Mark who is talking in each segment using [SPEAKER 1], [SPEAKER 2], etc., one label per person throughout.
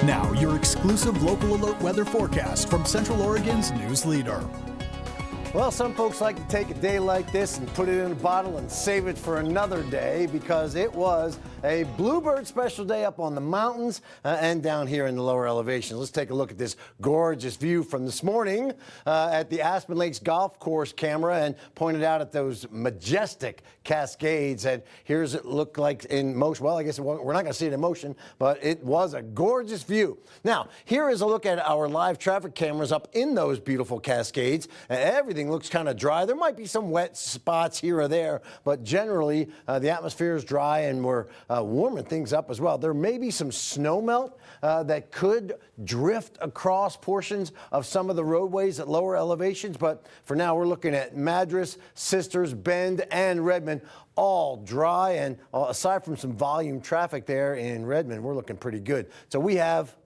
[SPEAKER 1] Now, your exclusive local alert weather forecast from Central Oregon's news leader.
[SPEAKER 2] Well, some folks like to take a day like this and put it in a bottle and save it for another day because it was a Bluebird special day up on the mountains and down here in the lower elevations. Let's take a look at this gorgeous view from this morning at the Aspen Lakes Golf Course camera and pointed out at those majestic cascades. And here's it looked like in motion. Well, I guess we're not going to see it in motion, but it was a gorgeous view. Now, here is a look at our live traffic cameras up in those beautiful cascades. Everything looks kind of dry. There might be some wet spots here or there, but generally the atmosphere is dry and we're warming things up as well. There may be some snow melt that could drift across portions of some of the roadways at lower elevations, but for now we're looking at Madras, Sisters, Bend, and Redmond, all dry, and aside from some volume traffic there in Redmond, we're looking pretty good. So we have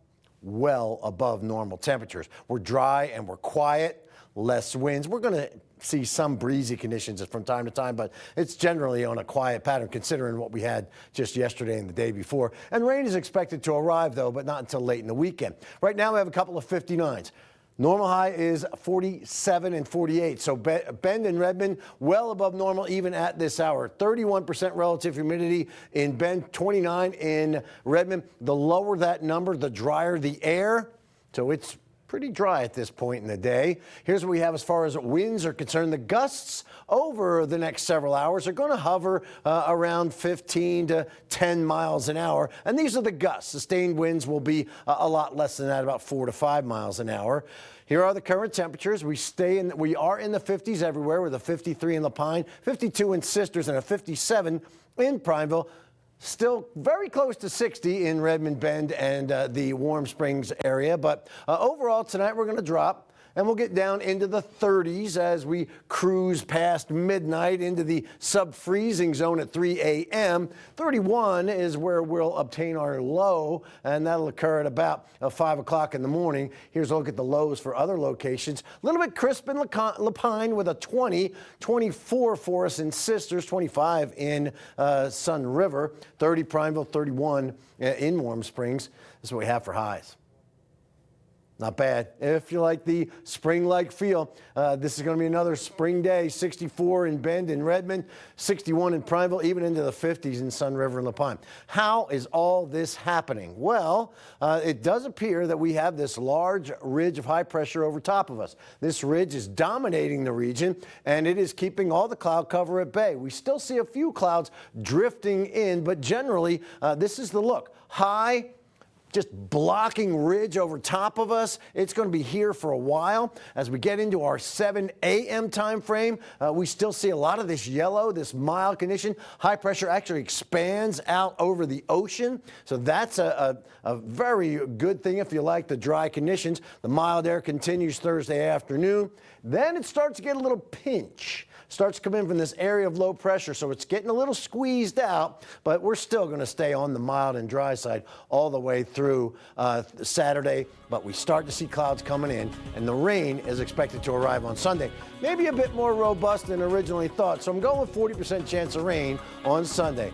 [SPEAKER 2] well above normal temperatures. We're dry and we're quiet. Less winds. We're going to see some breezy conditions from time to time, but it's generally on a quiet pattern considering what we had just yesterday and the day before. And rain is expected to arrive, though, but not until late in the weekend. Right now, we have a couple of 59s. Normal high is 47 and 48. So Bend and Redmond well above normal even at this hour. 31% relative humidity in Bend, 29 in Redmond. The lower that number, the drier the air. So it's pretty dry at this point in the day. Here's what we have as far as winds are concerned. The gusts over the next several hours are going to hover around 15 to 10 miles an hour. And these are the gusts. Sustained winds will be a lot less than that, about 4 to 5 miles an hour. Here are the current temperatures. We are in the 50s everywhere with a 53 in La Pine, 52 in Sisters, and a 57 in Prineville. Still very close to 60 in Redmond, Bend, and the Warm Springs area. But overall, tonight we're going to drop, and we'll get down into the 30s as we cruise past midnight into the sub-freezing zone at 3 a.m. 31 is where we'll obtain our low, and that'll occur at about 5 o'clock in the morning. Here's a look at the lows for other locations. A little bit crisp in La Pine with a 20, 24 for us in Sisters, 25 in Sun River, 30 Prineville, 31 in Warm Springs. This is what we have for highs. Not bad. If you like the spring-like feel, this is going to be another spring day. 64 in Bend and Redmond, 61 in Prineville, even into the 50s in Sun River and La Pine. How is all this happening? Well, it does appear that we have this large ridge of high pressure over top of us. This ridge is dominating the region, and it is keeping all the cloud cover at bay. We still see a few clouds drifting in, but generally, this is the look. High, just blocking ridge over top of us. It's going to be here for a while. As we get into our 7 a.m. time frame, we still see a lot of this yellow, this mild condition. High pressure actually expands out over the ocean. So that's a very good thing if you like the dry conditions. The mild air continues Thursday afternoon. Then it starts to get a little pinch. Starts to come in from this area of low pressure, so it's getting a little squeezed out, but we're still going to stay on the mild and dry side all the way through Saturday. But we start to see clouds coming in, and the rain is expected to arrive on Sunday. Maybe a bit more robust than originally thought, so I'm going with 40% chance of rain on Sunday.